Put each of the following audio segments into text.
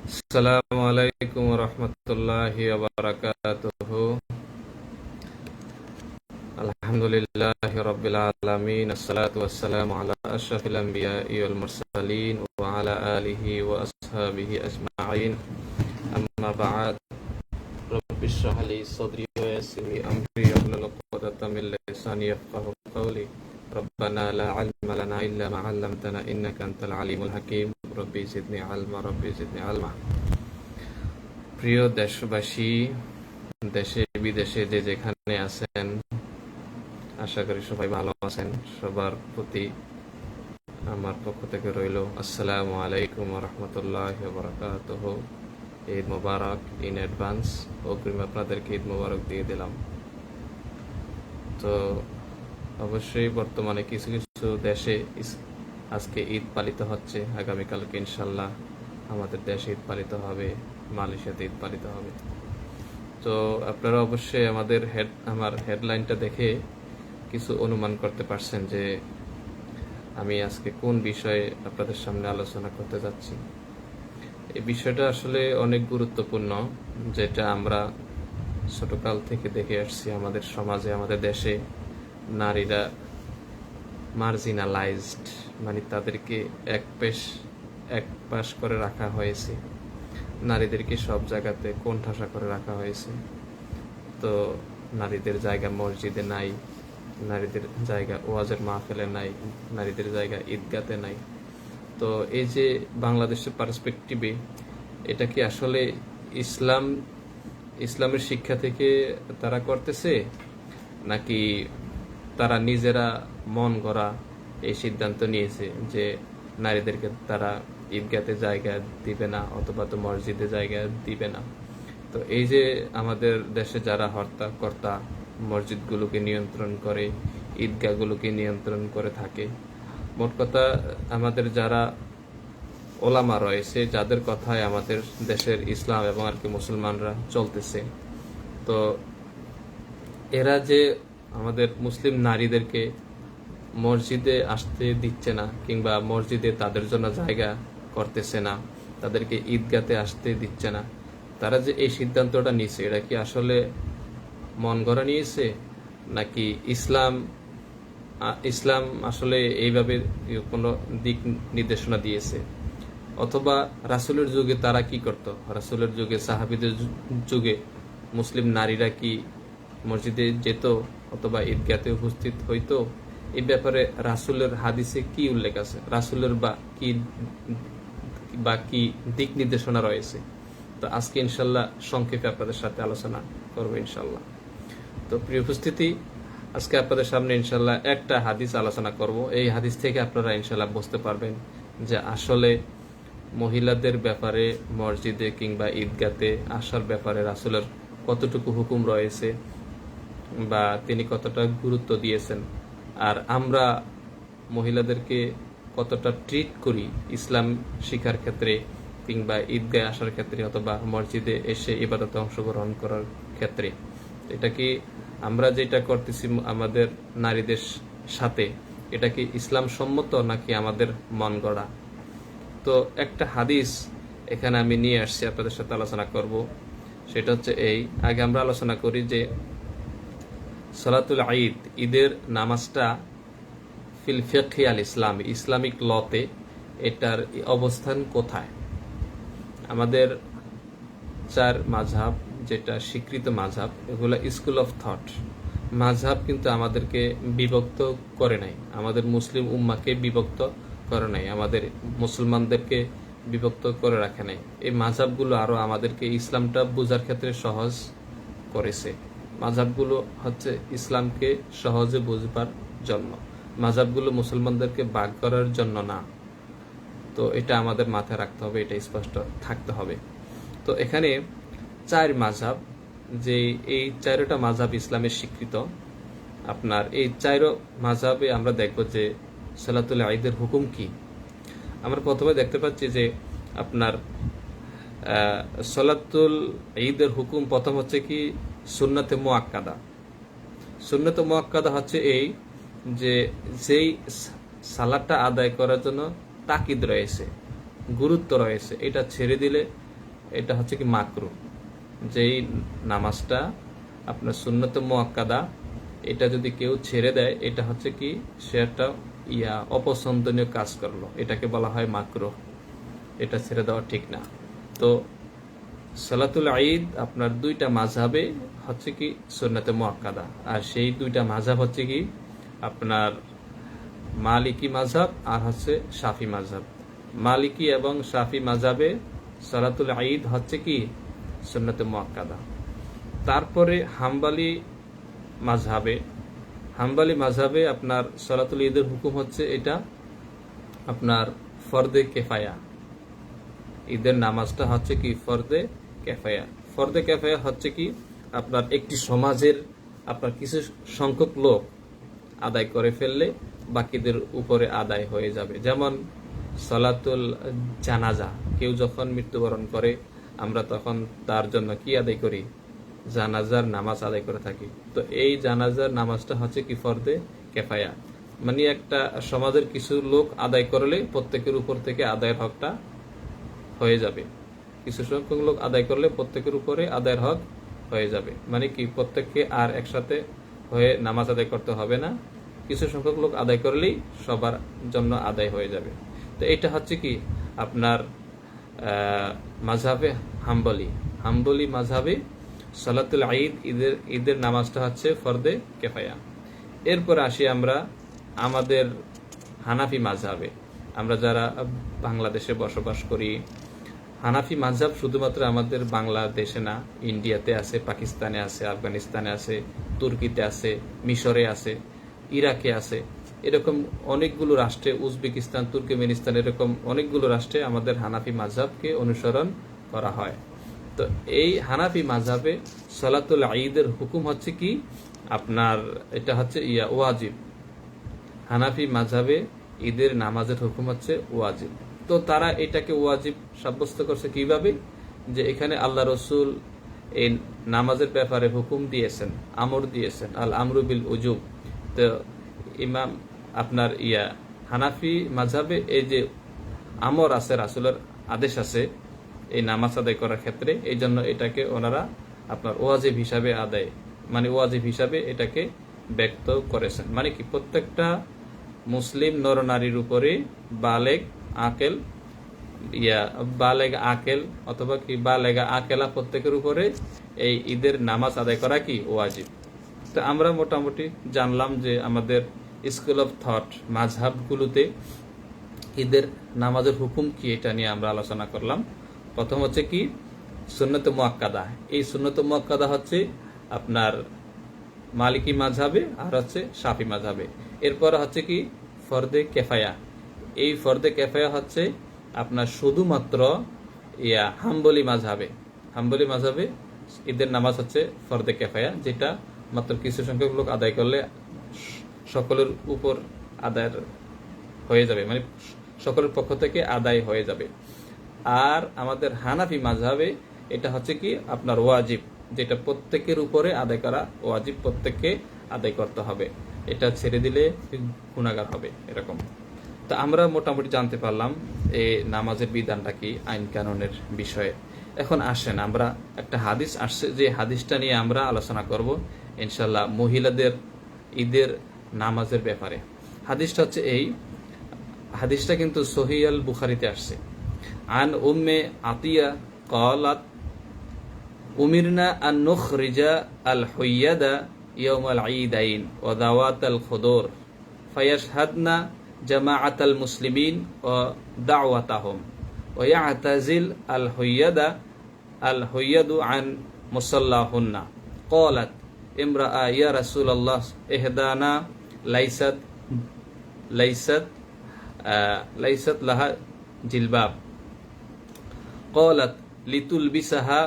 আসসালামু আলাইকুম ওয়া রাহমাতুল্লাহি ওয়া বারাকাতুহু। আলহামদুলিল্লাহি রাব্বিল আলামিন, আসসালাতু ওয়াসসালামু আলা আশরাফিল আমবিয়াই ওয়াল মুরসালিন ওয়া আলা আলিহি ওয়া আসহাবিহি আজমাইন। আম্মা বা'দ, রাব্বি ইশরাহ লি সাদরি ওয়া ইয়াসসির লি আমরি ওয়াহলুল উকদাতাম মিন লিসানি ইয়াফকাহু কওলি। রব্বানা লা ইলমা লানা ইল্লা মা 'আল্লামতানা ইন্নাকা আনতাল আলিমুল হাকীম। রব্বি জিদনি আলমা। প্রিয় দেশবাসী, দেশে বিদেশে যে যেখানে আছেন, আশা করি সবাই ভালো আছেন। সবার প্রতি আমার পক্ষ থেকে রইল আসসালামু আলাইকুম ওয়া রাহমাতুল্লাহি ওয়া বারাকাতুহু। ঈদ মোবারক ইন অ্যাডভান্স। অগ্রিম আপনাদেরকে ঈদ মোবারক দিয়ে দিলাম। তো অবশ্যই বর্তমানে কিছু কিছু দেশে আজকে ঈদ পালিত হচ্ছে, আগামীকালকে ইনশাল্লাহ আমাদের দেশে ঈদ পালিত হবে, মালয়েশিয়াতে ঈদ পালিত হবে। তো আপনারা অবশ্যই আমার হেডলাইনটা দেখে কিছু অনুমান করতে পারছেন যে আমি আজকে কোন বিষয়ে আপনাদের সামনে আলোচনা করতে যাচ্ছি। এই বিষয়টা আসলে অনেক গুরুত্বপূর্ণ, যেটা আমরা ছোটকাল থেকে দেখে আসছি। আমাদের সমাজে, আমাদের দেশে নারীরা মার্জিনালাইজড, মানে তাদেরকে এক পাশ করে রাখা হয়েছে। নারীদেরকে সব জায়গাতে কোণঠাসা করে রাখা হয়েছে। তো নারীদের জায়গা মসজিদে নাই, নারীদের জায়গা ওয়াজের মাহফিলে নাই, নারীদের জায়গা ঈদগাতে নাই। তো এই যে বাংলাদেশের পার্সপেক্টিভে, এটা কি আসলে ইসলামের শিক্ষা থেকে তারা করতেছে, নাকি তারা নিজেরা মন গড়া এই সিদ্ধান্ত নিয়েছে যে নারীদেরকে তারা ঈদগাতে জায়গা দিবে না, অথবা তো মসজিদে জায়গা দিবে না? তো এই যে আমাদের দেশে যারা হর্তাকর্তা মসজিদগুলোকে নিয়ন্ত্রণ করে, ঈদগাহগুলোকে নিয়ন্ত্রণ করে থাকে, মোট কথা আমাদের যারা ওলামা রয়েছে, যাদের কথায় আমাদের দেশের ইসলাম এবং আর কি মুসলমানরা চলতেছে, তো এরা যে আমাদের মুসলিম নারীদেরকে মসজিদে আসতে দিচ্ছে না, কিংবা মসজিদে তাদের জন্য জায়গা করতেছে না, তাদেরকে ঈদগাতে আসতে দিচ্ছে না, তারা যে এই সিদ্ধান্তটা নিয়েছে, এটা কি আসলে মন গড়া নিয়েছে, নাকি ইসলাম আসলে এইভাবে কোনো দিক নির্দেশনা দিয়েছে? অথবা রাসূলের যুগে তারা কি করত? রাসূলের যুগে, সাহাবীদের যুগে মুসলিম নারীরা কি মসজিদে যেত অথবা ঈদগাতে উপস্থিত হইতো? এই ব্যাপারে রাসূলের হাদিসে কি উল্লেখ আছে? রাসূলের বা কি দিক নির্দেশনা রয়েছে? তো আজকে ইনশাল্লাহ সংক্ষেপে আপনাদের সাথে আলোচনা করবো ইনশাল্লাহ। তো প্রিয় উপস্থিতি, আজকে আপনাদের সামনে ইনশাল্লাহ একটা হাদিস আলোচনা করব। এই হাদিস থেকে আপনারা ইনশাল্লাহ বুঝতে পারবেন যে আসলে মহিলাদের ব্যাপারে মসজিদে কিংবা ঈদগাতে আসার ব্যাপারে রাসূলের কতটুকু হুকুম রয়েছে, বা তিনি কতটা গুরুত্ব দিয়েছেন, আর আমরা মহিলাদেরকে কতটা ট্রিট করি ইসলাম শিখার ক্ষেত্রে, কিংবা ঈদগায় আসার ক্ষেত্রে, অথবা মসজিদে এসে ইবাদতে অংশগ্রহণ করার ক্ষেত্রে। এটা কি আমরা যেটা করতেছি আমাদের নারীদের সাথে, এটা কি ইসলাম সম্মত নাকি আমাদের মন গড়া? তো একটা হাদিস এখানে আমি নিয়ে আসছি, আপনাদের সাথে আলোচনা করব। সেটা হচ্ছে আগে আমরা আলোচনা করি যে সালাতুল ঈদ, ঈদের নামাজটা ফিল ফিকহি আল ইসলামী, ইসলামিক লতে এটার অবস্থান কোথায়? আমাদের চার মাযহাব, যেটা স্বীকৃত মাযহাব, এগুলো স্কুল অফ থট। মাযহাব কিন্তু আমাদেরকে বিভক্ত করে নাই, আমাদের মুসলিম উম্মাকে বিভক্ত করে নাই, আমাদের মুসলমানদেরকে বিভক্ত করে রাখে নাই। এই মাযহাবগুলো আরো আমাদেরকে ইসলামটা বোঝার ক্ষেত্রে সহজ করেছে। মাযহাবগুলো হচ্ছে ইসলামকে সহজে বুঝবার জন্য, মাযহাবগুলো মুসলমানদেরকে ভাগ করার জন্য না। তো এটা আমাদের মাথায় রাখতে হবে, এটা স্পষ্ট থাকতে হবে। তো এখানে চার মাযহাব, যে এই চারটা মাযহাব ইসলামের স্বীকৃত। আপনার এই চার মাযহাবে আমরা দেখব যে সালাতুল ঈদের হুকুম কি। আমরা প্রথমে দেখতে পাচ্ছি যে আপনার সালাতুল ঈদের হুকুম প্রথম হচ্ছে কি সুন্নতে মুআক্কাদা। সুন্নতে মুআক্কাদা হচ্ছে যে যেই সালাতটা আদায় করার জন্য তাকিদ রয়েছে, গুরুত্ব রয়েছে, এটা ছেড়ে দিলে এটা হচ্ছে কি মাকরু। যেই নামাজটা আপনার সুন্নতে মুআক্কাদা, এটা যদি কেউ ছেড়ে দেয়, এটা হচ্ছে কি সে একটা অপছন্দনীয় কাজ করলো, এটাকে বলা হয় মাকরু। এটা ছেড়ে দেওয়া ঠিক না। তো সালাতুল ঈদ আপনার দুইটা মাযহাবে হচ্ছে কি সুন্নতে মুআক্কাদা, আর সেই দুইটা মাযহাব হচ্ছে কি আপনার মালিকি মাযহাব আর হচ্ছে শাফি মাযহাব। মালিকি এবং শাফি মাযহাবে সালাতুল ঈদ হচ্ছে কি সুন্নতে মুআক্কাদা। তারপরে হাম্বলি মাযহাবে আপনার সালাতুল ঈদের হুকুম হচ্ছে এটা আপনার ফরদে কেফায়া। ঈদের নামাজটা হচ্ছে কি ফরদে কেফায়া। ফরদে কেফায়া হচ্ছে কি আপনার একটি সমাজের আপনার কিছু সংখ্যক লোক আদায় করে ফেললে বাকিদের উপরে আদায় হয়ে যাবে। যেমন সালাতুল জানাজা, কেউ যখন মৃত্যুবরণ করে আমরা তখন তার জন্য কি আদায় করি? জানাজার নামাজ আদায় করে থাকি। তো এই জানাজার নামাজটা হচ্ছে কি ফরদে কেফায়া, মানে একটা সমাজের কিছু লোক আদায় করলে প্রত্যেকের উপর থেকে আদায়ের হকটা হয়ে যাবে। কিছু সংখ্যক লোক আদায় করলে প্রত্যেকের উপরে আদায়ের হক হয়ে যাবে, মানে কি প্রত্যেককে আর একসাথে হয়ে নামাজ আদায় করতে হবে না, কিছু সংখ্যক লোক আদায় করলেই সবার জন্য আদায় হয়ে যাবে। তো এটা হচ্ছে কি আপনার মাযহাবে হাম্বলি মাযহাবে সালাতুল ঈদের নামাজটা হচ্ছে ফরদে কেফায়া। এরপর আসি আমরা আমাদের হানাফি মাযহাবে। আমরা যারা বাংলাদেশে বসবাস করি, হানাফি মাযহাব শুধুমাত্র আমাদের বাংলাদেশে না, ইন্ডিয়াতে আছে, পাকিস্তানে আছে, আফগানিস্তানে আছে, তুর্কিতে আছে, মিশরে আছে, ইরাকে আছে, এরকম অনেকগুলো রাষ্ট্রে, উজবেকিস্তান, তুর্কমেনিস্তান, এরকম অনেকগুলো রাষ্ট্রে আমাদের হানাফি মাযহাবকে অনুসরণ করা হয়। তো এই হানাফি মাযহাবে সালাতুল ঈদের হুকুম হচ্ছে কি আপনার এটা হচ্ছে ওয়াজিব। হানাফি মাযহাবে ঈদের নামাজের হুকুম হচ্ছে ওয়াজিব। তো তারা এটাকে ওয়াজিব সাব্যস্ত করছে কিভাবে? যে এখানে আল্লাহ রসুল এই নামাজের ব্যাপারে হুকুম দিয়েছেন, আমর দিয়েছেন, আল আমরু বিল উজুব। তো ইমাম আপনার হানাফি মাযহাবে এই যে আমর আছে, রাসূলের আদেশ আছে এই নামাজ আদায় করার ক্ষেত্রে, এই জন্য এটাকে ওনারা আপনার ওয়াজিব হিসাবে ওয়াজিব হিসাবে এটাকে ব্যক্ত করেছেন। মানে কি প্রত্যেকটা মুসলিম নরনারীর উপরে বালেগ আকেল অথবা কি বালেগা আকেলা প্রত্যেকের উপরে এই ঈদের নামাজ আদায় করা কি ওয়াজিব। তো আমরা মোটামুটি জানলাম যে আমাদের স্কুল অফ থট মাযহাবগুলোতে ঈদের নামাজের হুকুম কি, এটা নিয়ে আমরা আলোচনা করলাম। প্রথম হচ্ছে কি সুন্নতে মুআক্কাদা। এই সুন্নতে মুআক্কাদা হচ্ছে আপনার মালিকি মাযহাবে আর হচ্ছে শাফি মাযহাবে। এরপর হচ্ছে কি ফরদে কেফায়া। এই ফরদে কেফায়া হচ্ছে আপনার শুধুমাত্র হাম্বলি মাযহাবে ঈদের নামাজ হচ্ছে ফরদে কেফায়া, যেটা মাত্র কিছু সংখ্যক লোক আদায় করলে সকলের উপর আদায় হয়ে যাবে, মানে সকলের পক্ষ থেকে আদায় হয়ে যাবে। আর আমাদের হানাফি মাযহাবে এটা হচ্ছে কি আপনার ওয়াজিব, যেটা প্রত্যেকের উপরে আদায় করা ওয়াজিব, প্রত্যেককে আদায় করতে হবে, এটা ছেড়ে দিলে গুনাহগার হবে এরকম। তো আমরা মোটামুটি জানতে পারলাম এই নামাজের বিধানটা কি, আইন কানুনের বিষয়ে। এখন আসেন আমরা একটা হাদিস আসছে, যে হাদিসটা নিয়ে আমরা আলোচনা করব ইনশাল্লাহ মহিলাদের ঈদের নামাজের ব্যাপারে। হাদিসটা হচ্ছে এই হাদিসটা কিন্তু সহিহ আল বুখারীতে আসছে। আন উম্মে আতিয়া ক্বালাত উমিরনা আন নুখরিজা আল হুইয়াদা ইয়াউমাল ঈদাইন ওয়া দাওয়াতাল খুদুর ফায়াশহাদনা জামাআতাল মুসলিমিন ওয়া দাওয়াতাহুম ওয়া ইয়াতাজিল আল হুইয়াদু আন মুসাল্লাহুন্না। ক্বালাত ইমরাআ ইয়া রাসূলুল্লাহ ইহদানা লাইসাত লাহা জিলবাব। ক্বালাত লিতুলবিসাহা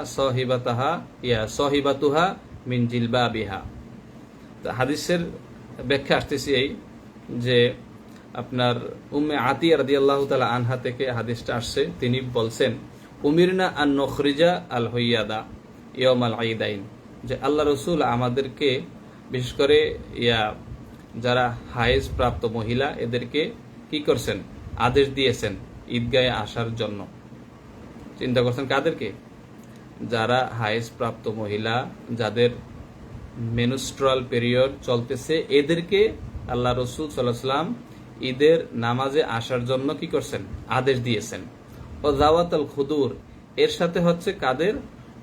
সাহিবাতুহা মিন জিলবাবিহা। হাদিসের ব্যাখ্যা আসতেছি এই যে আপনার উম্মে আতিয়া রাদিয়াল্লাহু তাআলা আনহা থেকে হাদিসটা আসছে। তিনি বলছেন উমিরনা আন নুখরিজা আল হুইয়াদা ইয়াউমাল ঈদাইন, যে আল্লাহ রসুল আমাদেরকে বিশেষ করে যারা হায়েজ প্রাপ্ত মহিলা এদেরকে কি করছেন, আদেশ দিয়েছেন ঈদগাহে আসার জন্য। চিন্তা করছেন কাদেরকে? যারা হায়েজ প্রাপ্ত মহিলা, যাদের মেনস্ট্রাল পিরিয়ড চলতেছে, এদেরকে আল্লাহ রসুল সাল্লাল্লাহু আলাইহি ওয়াসাল্লাম ঈদের নামাজে আসার জন্য কি করছেন, আদেশ দিয়েছেন। ও জাওয়াতাল খুদুর, এর সাথে হচ্ছে কাদের,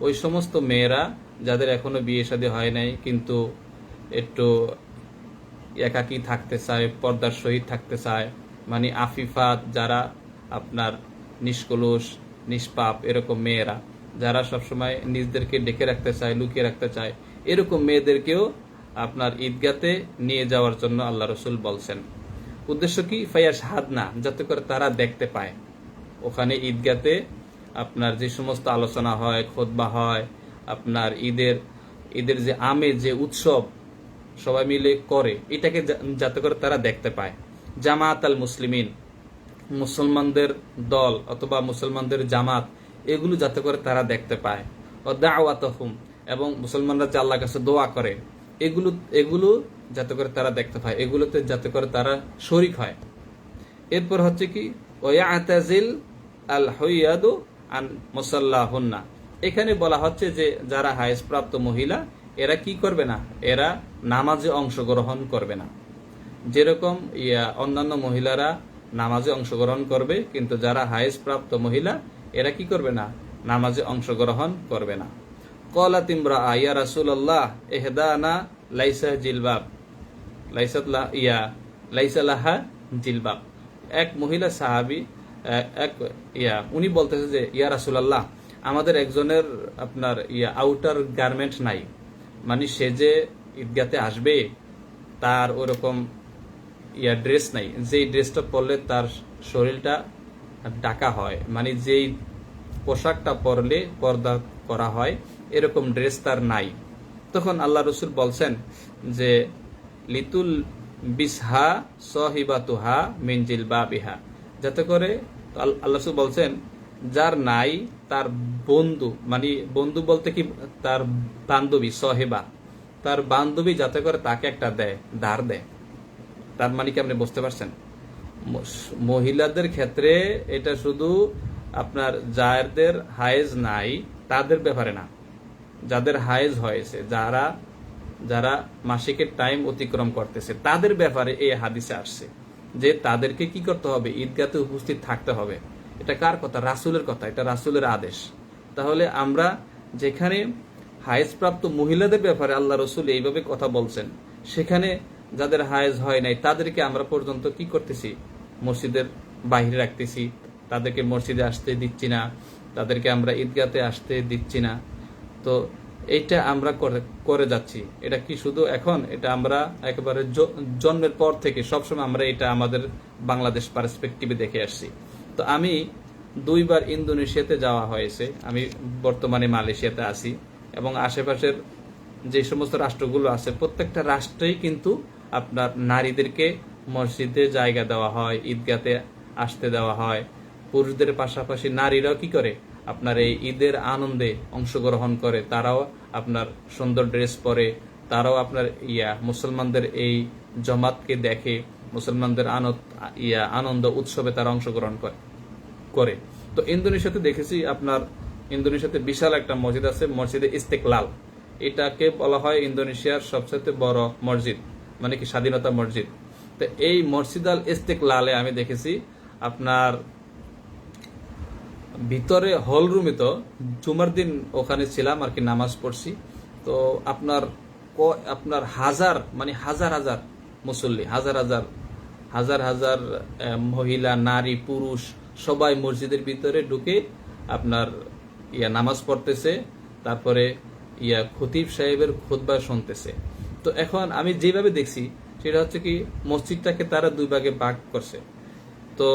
ওই সমস্ত মেয়েরা যাদের এখনো বিয়ে শাদী হয় নাই, কিন্তু একটু একাকী থাকতে চায়, পর্দার সহিত থাকতে চায়, মানে আফিফাত, যারা আপনার নিষ্কলুষ নিষ্পাপ এরকম মেয়েরা, যারা সবসময় নিজেদেরকে ডেকে রাখতে চায়, লুকিয়ে রাখতে চায়, এরকম মেয়েদেরকেও আপনার ঈদগাতে নিয়ে যাওয়ার জন্য আল্লাহ রসুল বলছেন। উদ্দেশ্য কি, ফায়াস হাদনা, যাতে করে তারা দেখতে পায় ওখানে ঈদগাতে আপনার যে সমস্ত আলোচনা হয়, খুতবা হয়, আপনার ঈদের যে আমেজ, যে উৎসব সবাই মিলে করে, এটাকে যাতে করে তারা দেখতে পায়। জামাত আল মুসলিমিন, মুসলমানদের দল অথবা মুসলমানদের জামাত, এগুলো যাতে করে তারা দেখতে পায়। ও দাওয়াতহুম, এবং মুসলমানরা যে আল্লাহর কাছে দোয়া করে, এগুলো যাতে করে তারা দেখতে পায়, এগুলোতে যাতে করে তারা শরিক হয়। এরপর হচ্ছে কি, ওয়াতাজিল আল হুইয়াদু আন মুসাল্লাহুন্না, এখানে বলা হচ্ছে যে যারা হায়েজ প্রাপ্ত মহিলা, এরা কি করবে না, এরা নামাজে অংশগ্রহণ করবে না। যেরকম অন্যান্য মহিলারা নামাজে অংশগ্রহণ করবে, কিন্তু যারা হায়েজ প্রাপ্ত মহিলা, এরা কি করবে না, নামাজে অংশগ্রহণ করবে না। ক্বালাত ইমরাআ ইয়া রাসূলুল্লাহ ইহদানা লাইসা জিলবাব লাইসা লাহা জিলবাব। এক মহিলা সাহাবী, উনি বলতেছে যে ইয়া রাসূলুল্লাহ, আমাদের একজনের আপনার আউটার গার্মেন্ট নাই, মানে সে যে ঈদগাতে আসবে তার ওরকম ড্রেস নাই, যেই ড্রেসটা পরলে তার শরীরটা ঢাকা হয়, মানে যেই পোশাকটা পরলে পর্দা করা হয়, এরকম ড্রেস তার নাই। তখন আল্লাহ রসুল বলছেন যে লিতুল বিসহা সহিবাতুহা মিন জিলবাবিহা, যাতে করে আল্লাহ রসুল বলছেন যার নাই তার বন্ধু, মানে বন্ধু বলতে কি, তার বান্ধবী, সহেবা, তার বান্ধবী যাতে করে তাকে একটা দেয়, ধার দেয়। তার মানে কি আপনি বুঝতে পারছেন? মহিলাদের ক্ষেত্রে এটা শুধু আপনার যাদের হায়েজ নাই তাদের ব্যাপারে না, যাদের হায়েজ হয়েছে, যারা মাসিকের টাইম অতিক্রম করতেছে, তাদের ব্যাপারে এই হাদিসে আসছে যে তাদেরকে কি করতে হবে, ঈদগাতে উপস্থিত থাকতে হবে। এটা কার কথা? রাসূলের কথা, এটা রাসূলের আদেশ। তাহলে আমরা যেখানে হায়েজ প্রাপ্ত মহিলাদের ব্যাপারে আল্লাহ রসুল এইভাবে কথা বলছেন, সেখানে যাদের হায়েজ হয় নাই তাদেরকে আমরা পর্যন্ত কি করতেছি, মসজিদের বাহিরে রাখতেছি, তাদেরকে মসজিদে আসতে দিচ্ছি না, তাদেরকে আমরা ঈদগাতে আসতে দিচ্ছি না। তো এইটা আমরা করে যাচ্ছি। এটা কি শুধু এখন, এটা আমরা একেবারে জন্মের পর থেকে সবসময় আমরা এটা আমাদের বাংলাদেশ পার্সপেক্টিভে দেখে আসছি। তো আমি 2 বার ইন্দোনেশিয়াতে যাওয়া হয়েছে, আমি বর্তমানে মালয়েশিয়াতে আছি, এবং আশেপাশের যে সমস্ত রাষ্ট্রগুলো আছে, প্রত্যেকটা রাষ্ট্রেই কিন্তু আপনার নারীদেরকে মসজিদে জায়গা দেওয়া হয়, ঈদগাতে আসতে দেওয়া হয়। পুরুষদের পাশাপাশি নারীরাও কি করে, আপনার এই ঈদের আনন্দে অংশগ্রহণ করে, তারাও আপনার সুন্দর ড্রেস পরে, তারাও আপনার মুসলমানদের এই জমাতকে দেখে, মুসলমানদের আনন্দ উৎসবে তারা অংশগ্রহণ করে। তো ইন্দোনেশিয়াতে দেখেছি, আপনার ইন্দোনেশিয়াতে বিশাল একটা মসজিদ আছে, মসজিদে ইস্তেকলাল, এটাকে বলা হয় ইন্দোনেশিয়ার সবচেয়ে বড় মসজিদ, মানে কি স্বাধীনতা মসজিদ। তো এই মসজিদ আল ইস্তেকলালে আমি দেখেছি আপনার ভিতরে হল রুমে, তো জুমার দিন ওখানে ছিলাম আর কি, নামাজ পড়ছি। তো আপনার হাজার হাজার মুসল্লি, হাজার মহিলা, নারী, পুরুষ সবাই মসজিদের ভিতরে ঢুকে আপনার নামাজ পড়তেছে, তারপরে খতিব সাহেবের খুতবা শুনতেছে। তো এখন আমি যেভাবে দেখছি সেটা হচ্ছে কি, মসজিদটাকে তারা 2 ভাগে ভাগ করছে। তো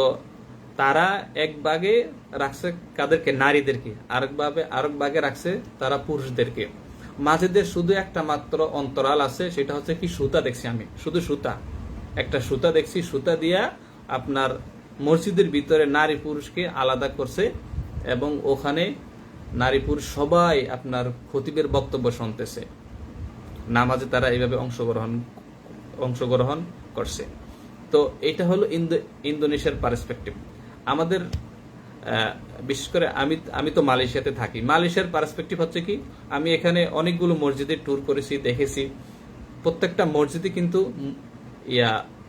তারা এক ভাগে রাখছে কাদেরকে, নারীদেরকে, আরেক ভাগে রাখছে তারা পুরুষদেরকে। মাঝেদের শুধু একটা মাত্র অন্তরাল আছে, সেটা হচ্ছে কি, সুতা দেখছি আমি, শুধু সুতা, একটা সুতা দেখছি, সুতা দিয়া আপনার মসজিদের ভিতরে নারী পুরুষকে আলাদা করছে, এবং ওখানে নারী পুরুষ সবাই আপনার খতিবের বক্তব্য শুনতেছে, নামাজে তারা এইভাবে অংশগ্রহণ করছে। তো এটা হলো ইন্দোনেশিয়ার পার্সপেক্টিভ। আমাদের বিশেষ করে আমি তো মালয়েশিয়াতে থাকি। মালয়েশিয়ার পার্সপেক্টিভ হচ্ছে কি, আমি এখানে অনেকগুলো মসজিদে ট্যুর করেছি, দেখেছি প্রত্যেকটা মসজিদে কিন্তু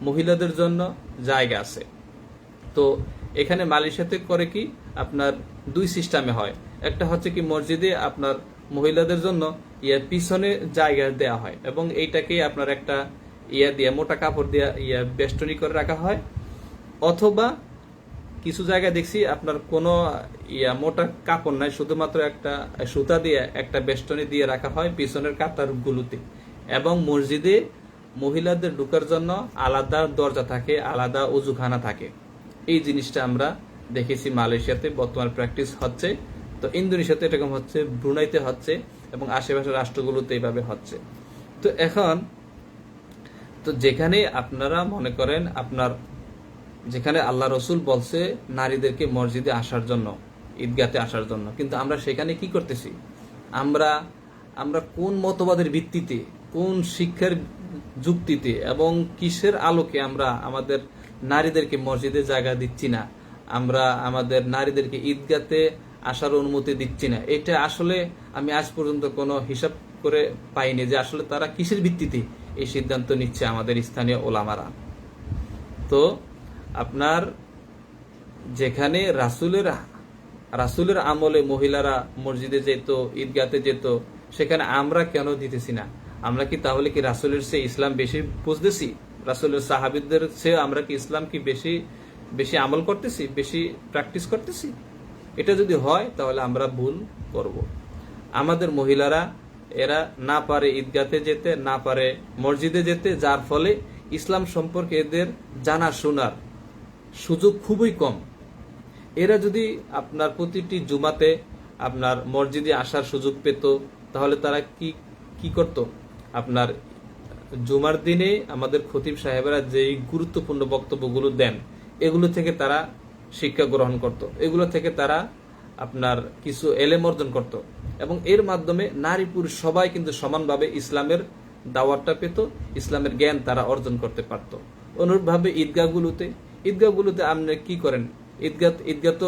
মহিলাদের জন্য জায়গা আছে। তো এখানে মালয়েশিয়াতে করে কি আপনার দুই সিস্টেমে হয়। একটা হচ্ছে কি মসজিদে আপনার মহিলাদের জন্য পিছনে জায়গা দেয়া হয় এবং এইটাকে আপনার একটা দিয়ে মোটা কাপড় দিয়ে বেষ্টনী করে রাখা হয়, অথবা কিছু জায়গায় দেখছি আপনার কোনো মোটা কাপড় নাই, শুধুমাত্র একটা সুতা দিয়ে একটা বেষ্টনী দিয়ে রাখা হয় পিছনের কাতারগুলোতে। এবং মসজিদে মহিলাদের ঢোকার জন্য আলাদা দরজা থাকে, আলাদা অজুখানা থাকে। এই জিনিসটা আমরা দেখেছি মালয়েশিয়াতে বর্তমান প্র্যাকটিস হচ্ছে। তো ইন্দোনেশিয়াতে এরকম হচ্ছে, ব্রুনাইতে হচ্ছে এবং আশেপাশের রাষ্ট্রগুলোতে এইভাবে হচ্ছে। তো এখন তো যেখানে আপনারা মনে করেন আপনার যেখানে আল্লাহ রসুল বলছে নারীদেরকে মসজিদে আসার জন্য, ঈদগাতে আসার জন্য, কিন্তু আমরা সেখানে কি করতেছি? আমরা কোন মতবাদের ভিত্তিতে, কোন শিক্ষার যুক্তিতে এবং কিসের আলোকে আমরা আমাদের নারীদেরকে মসজিদে জায়গা দিচ্ছি না, আমরা আমাদের নারীদেরকে ঈদগাতে আসার অনুমতি দিচ্ছি না? এটা আসলে আমি আজ পর্যন্ত কোনো হিসাব করে পাইনি যে আসলে তারা কিসের ভিত্তিতে এই সিদ্ধান্ত নিচ্ছে আমাদের স্থানীয় ওলামারা। তো আপনার যেখানে রাসূলের আমলে মহিলারা মসজিদে যেত, ঈদগাতে যেত, সেখানে আমরা কেন দিতেছি না? আমরা কি তাহলে কি রাসূলের চেয়ে ইসলাম বেশি বুঝতেছি? রাসূলের সাহাবীদের চেয়ে আমরা কি ইসলাম কি বেশি আমল করতেছি, বেশি প্র্যাকটিস করতেছি? এটা যদি হয় তাহলে আমরা ভুল করব। আমাদের মহিলারা এরা না পারে ঈদগাতে যেতে, না পারে মসজিদে যেতে, যার ফলে ইসলাম সম্পর্কে এদের জানা শোনার সুযোগ খুবই কম। এরা যদি আপনার প্রতিটি জুমাতে আপনার মসজিদে আসার সুযোগ পেত, তাহলে তারা কি করত? আপনার জুমার দিনে আমাদের খতিব সাহেবরা যেই গুরুত্বপূর্ণ বক্তব্যগুলো দেন, এগুলো থেকে তারা শিক্ষা গ্রহণ করত, এগুলো থেকে তারা আপনার কিছু এলেম অর্জন করত এবং এর মাধ্যমে নারী পুরুষ সবাই কিন্তু সমানভাবে ইসলামের দাওয়াতটা পেত, ইসলামের জ্ঞান তারা অর্জন করতে পারত। অনুরূপভাবে ঈদগাহগুলোতে আপনি কি করেন? ঈদগাহ তো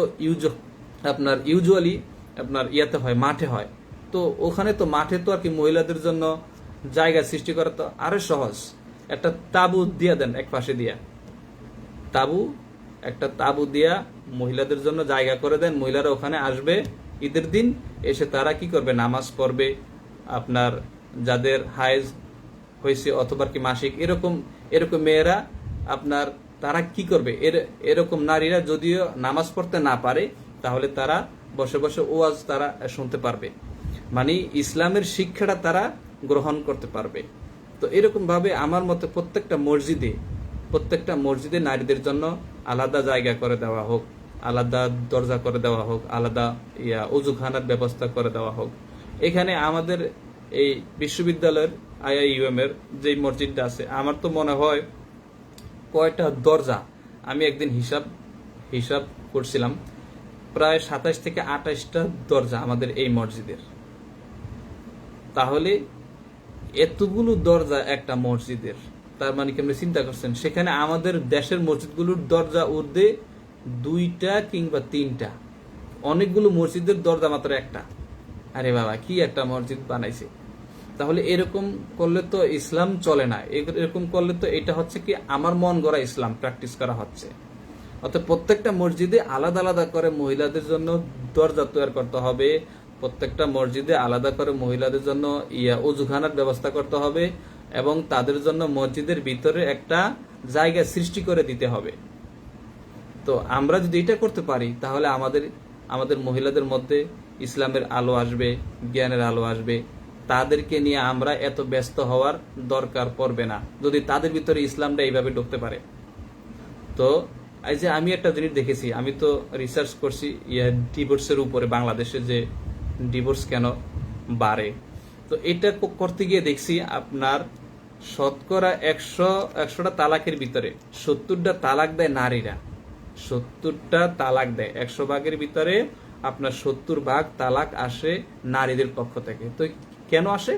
আপনার ইউজুয়ালি আপনার ইয়াতে হয়, মাঠে হয়। তো ওখানে তো মাঠে তো আর কি মহিলাদের জন্য জায়গা সৃষ্টি করা তো আরো সহজ। একটা তাবু দিয়া দেন, এক পাশে দিয়া একটা তাবু দিয়া মহিলাদের জন্য জায়গা করে দেন, মহিলারা ওখানে আসবে ঈদের দিন, এসে তারা কি করবে? নামাজ পড়বে। আপনার যাদের হায়েজ হয়েছে অথবা কি মাসিক এরকম মেয়েরা আপনার তারা কি করবে? এরকম নারীরা যদিও নামাজ পড়তে না পারে, তাহলে তারা বসে বসে ওয়াজ তারা শুনতে পারবে, মানে ইসলামের শিক্ষাটা তারা গ্রহণ করতে পারবে। তো এরকম ভাবে আমার মতে প্রত্যেকটা মসজিদে নারীদের জন্য আলাদা জায়গা করে দেওয়া হোক, আলাদা দরজা করে দেওয়া হোক, আলাদা অজুখানার ব্যবস্থা করে দেওয়া হোক। এখানে আমাদের এই বিশ্ববিদ্যালয়ের IIUM এর যে মসজিদটা আছে, আমার তো মনে হয় কয়টা দরজা, আমি একদিন হিসাব করছিলাম, প্রায় 27 থেকে 28টা দরজা আমাদের এই মসজিদের। তাহলে এতগুলো দরজা একটা মসজিদের, তার মানে কি আপনি চিন্তা করছেন? সেখানে আমাদের দেশের মসজিদগুলোর দরজা ঊর্ধ্বে 2টা কিংবা 3টা, অনেকগুলো মসজিদের দরজা মাত্র একটা। আরে বাবা, কি একটা মসজিদ বানাইছে! তাহলে এরকম করলে তো ইসলাম চলে না। এরকম করলে তো এটা হচ্ছে কি আমার মন গড়া ইসলাম প্র্যাকটিস করা হচ্ছে। অর্থাৎ প্রত্যেকটা মসজিদে আলাদা আলাদা করে মহিলাদের জন্য দরজা তৈরি করতে হবে, প্রত্যেকটা মসজিদে আলাদা করে মহিলাদের জন্য অজুখানার ব্যবস্থা করতে হবে এবং তাদের জন্য মসজিদের ভিতরে একটা জায়গা সৃষ্টি করে দিতে হবে। তো আমরা যদি এটা করতে পারি, তাহলে আমাদের মহিলাদের মধ্যে ইসলামের আলো আসবে, জ্ঞানের আলো আসবে। তাদেরকে নিয়ে আমরা এত ব্যস্ত হওয়ার দরকার পড়বে না, যদি তাদের ভিতরে ইসলামটা এইভাবে ঢুকতে পারে। তো এই যে আমি একটা জিনিস দেখেছি, আমি তো রিসার্চ করছি ডিভোর্সের উপরে, বাংলাদেশে যে ডিভোর্স কেন বাড়ে। তো এটা করতে গিয়ে দেখছি আপনার শতকরা 100টা তালাকের ভিতরে 70টা তালাক দেয় নারীরা। 70টা তালাক দেয়, 100 ভাগের ভিতরে আপনার 70 ভাগ তালাক আসে নারীদের পক্ষ থেকে। তো কেন আসে?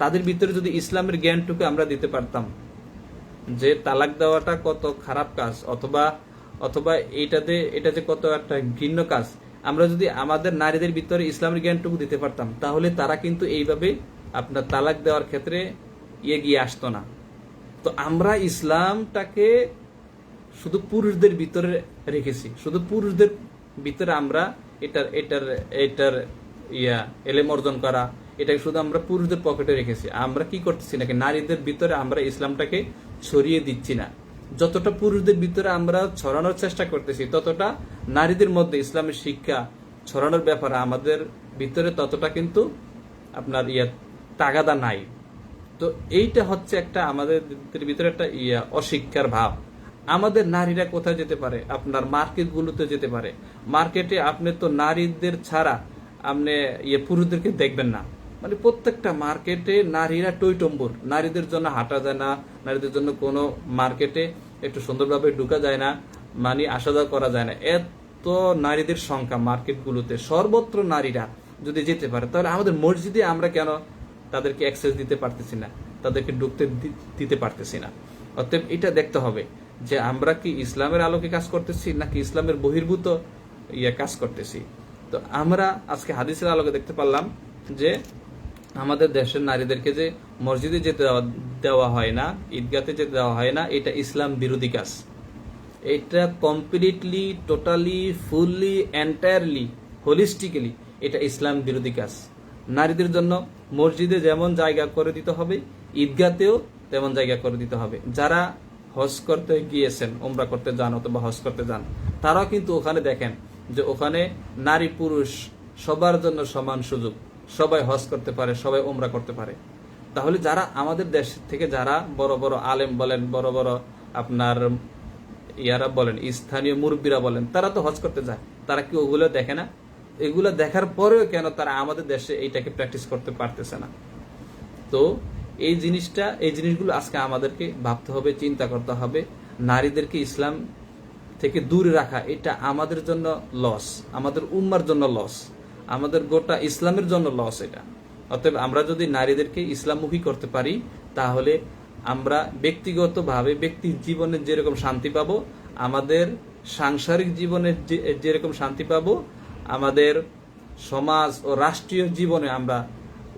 তাদের ভিতরে যদি ইসলামের জ্ঞানটুকু আমরা দিতে পারতাম যে তালাক দেওয়াটা কত খারাপ কাজ, অথবা অথবা এটা যে কত একটা ঘৃণ্য কাজ, আমরা যদি আমাদের নারীদের ভিতরে ইসলামের জ্ঞানটুকু দিতে পারতাম, তাহলে তারা কিন্তু এইভাবে আপনার তালাক দেওয়ার ক্ষেত্রে এগিয়ে আসতো না। তো আমরা ইসলামটাকে শুধু পুরুষদের ভিতরে রেখেছি, শুধু পুরুষদের ভিতরে আমরা এটার এলেম অর্জন করা, এটাকে শুধু আমরা পুরুষদের পকেটে রেখেছি। আমরা কি করতেছি নাকি নারীদের ভিতরে আমরা ইসলামটাকে ছড়িয়ে দিচ্ছি না। যতটা পুরুষদের ভিতরে আমরা ছড়ানোর চেষ্টা করতেছি, ততটা নারীদের মধ্যে ইসলামের শিক্ষা ছড়ানোর ব্যাপারে আমাদের ভিতরে ততটা কিন্তু আপনার তাগাদা নাই। তো এইটা হচ্ছে একটা আমাদের ভিতরে একটা অশিক্ষার ভাব। আমাদের নারীরা কোথায় যেতে পারে? আপনার মার্কেটগুলোতে যেতে পারে। মার্কেটে আপনি তো নারীদের ছাড়া আপনি পুরুষদেরকে দেখবেন না। মানে প্রত্যেকটা মার্কেটে নারীরা টইটম্বুর, নারীদের জন্য হাঁটা যায় না, নারীদের জন্য কোনো মার্কেটে একটু সুন্দরভাবে ঢুকা যায় না, মানে আসা যাওয়া করা যায় না। এত নারীদের সংখ্যা মার্কেটগুলোতে, সর্বত্র নারীরা যদি যেতে পারে, তাহলে আমাদের মসজিদে আমরা কেন তাদেরকে অ্যাক্সেস দিতে পারতেছি না, তাদেরকে ঢুকতে দিতে পারতেছি না? অতএব এটা দেখতে হবে যে আমরা কি ইসলামের আলোকে কাজ করতেছি নাকি ইসলামের বহির্ভূত কাজ করতেছি। তো আমরা আজকে হাদিসের আলোকে দেখতে পারলাম যে আমাদের দেশের নারীদেরকে যে মসজিদে যেতে দেওয়া হয় না, ঈদগাতে যেতে দেওয়া হয় না, এটা ইসলাম বিরোধী কাজ। এটা completely, totally, fully, entirely, holistically এটা ইসলাম বিরোধী কাজ। নারীদের জন্য মসজিদে যেমন জায়গা করে দিতে হবে, ঈদগাতেও তেমন জায়গা করে দিতে হবে। যারা হজ করতে গিয়েছেন, উমরা করতে যান অথবা হজ করতে যান, তারাও কিন্তু ওখানে দেখেন যে ওখানে নারী পুরুষ সবার জন্য সমান সুযোগ, সবাই হজ করতে পারে, সবাই উমরা করতে পারে। তাহলে যারা আমাদের দেশ থেকে যারা বড় বড় আলেম বলেন, বড় বড় আপনার বলেন, স্থানীয় মুরব্বীরা বলেন, তারা তো হজ করতে যায়, তারা কি ওগুলো দেখে না? এগুলো দেখার পরেও কেন তারা আমাদের দেশে এইটাকে প্র্যাকটিস করতে পারতেছে না? তো এই জিনিসগুলো আজকে আমাদেরকে ভাবতে হবে, চিন্তা করতে হবে। নারীদেরকে ইসলাম থেকে দূরে রাখা এটা আমাদের জন্য লস, আমাদের উম্মার জন্য লস, আমাদের গোটা ইসলামের জন্য লস এটা। অতএব আমরা যদি নারীদেরকে ইসলামমুখী করতে পারি, তাহলে আমরা ব্যক্তিগতভাবে ব্যক্তির জীবনে যেরকম শান্তি পাবো, আমাদের সাংসারিক জীবনে যেরকম শান্তি পাবো, আমাদের সমাজ ও রাষ্ট্রীয় জীবনে আমরা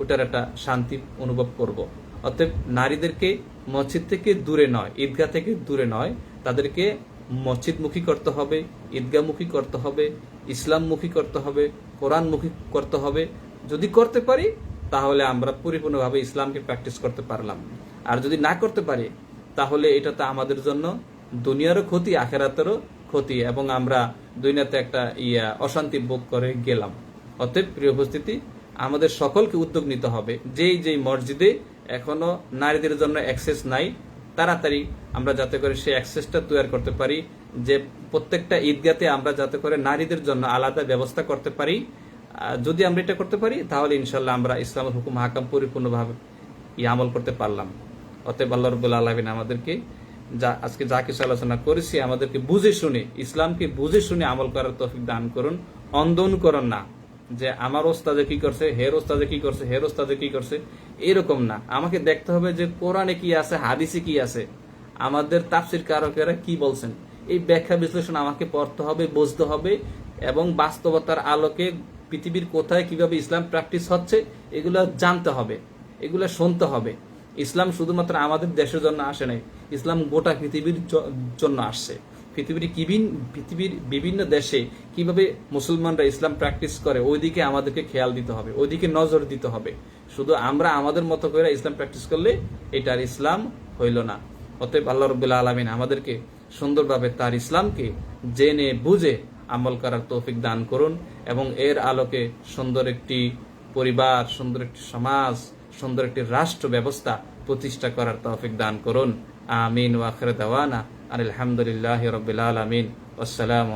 ওটার একটা শান্তি অনুভব করব। অতএব নারীদেরকে মসজিদ থেকে দূরে নয়, ঈদগাহ থেকে দূরে নয়, তাদেরকে মসজিদমুখী করতে হবে, ঈদগাহমুখী করতে হবে, ইসলামমুখী করতে হবে, কোরআনমুখী করতে হবে। যদি করতে পারি তাহলে আমরা পরিপূর্ণভাবে ইসলামকে প্র্যাকটিস করতে পারলাম। আর যদি না করতে পারি তাহলে এটা তো আমাদের জন্য দুনিয়ারও ক্ষতি, আখেরাতেরও ক্ষতি, এবং আমরা দুনিয়াতে একটা অশান্তি ভোগ করে গেলাম। অতএব প্রিয় উপস্থিতি, আমাদের সকলকে উদ্যোগ নিতে হবে, যেই মসজিদে এখনো নারীদের জন্য অ্যাক্সেস নাই, তাড়াতাড়ি আমরা যাতে করে সেই অ্যাক্সেসটা তৈরি করতে পারি, যে প্রত্যেকটা ঈদগাতে আমরা যাতে করে নারীদের জন্য আলাদা ব্যবস্থা করতে পারি। যদি আমরা এটা করতে পারি তাহলে ইনশাল্লাহ আমরা ইসলামের হুকুম হাকাম পরিপূর্ণভাবে আমল করতে পারলাম। অতএব আল্লাহ রাব্বুল আলামিন আমাদেরকে আজকে যা কিছু আলোচনা করেছি, আমাদেরকে বুঝে শুনে, ইসলামকে বুঝে শুনে আমল করার তৌফিক দান করুন। অন্ধ অনুকরণ না, যে আমার ওস্তাদে কি করছে, হের ওস্তাদে কি করছে, হের ওস্তাদে কি করছে, এরকম না। আমাকে দেখতে হবে যে কোরআনে কি আছে, হাদিসে কি আছে, আমাদের তাফসীর কারকেরা কি বলছেন, এই ব্যাখ্যা বিশ্লেষণ আমাকে পড়তে হবে, বুঝতে হবে, এবং বাস্তবতার আলোকে পৃথিবীর কোথায় কিভাবে ইসলাম প্র্যাকটিস হচ্ছে এগুলো জানতে হবে, এগুলো শুনতে হবে। ইসলাম শুধুমাত্র আমাদের দেশের জন্য আসে নাই, ইসলাম গোটা পৃথিবীর জন্য আসছে। পৃথিবীর বিভিন্ন দেশে কিভাবে মুসলমানরা ইসলাম প্র্যাকটিস করে ওইদিকে আমাদেরকে খেয়াল দিতে হবে, ওইদিকে নজর দিতে হবে। শুধু আমরা আমাদের মতো করে ইসলাম প্র্যাকটিস করলে এটার ইসলাম হইল না। অতএব আল্লাহ রাব্বুল আলামিন আমাদেরকে সুন্দরভাবে তার ইসলামকে জেনে বুঝে আমল করার তৌফিক দান করুন, এবং এর আলোকে সুন্দর একটি পরিবার, সুন্দর একটি সমাজ, সুন্দর একটি রাষ্ট্র ব্যবস্থা প্রতিষ্ঠা করার তৌফিক দান করুন। আমিন ওয়া আখিরু দাওয়ানা আলহামদুলিল্লাহি রাব্বিল আলামিন। আসসালামু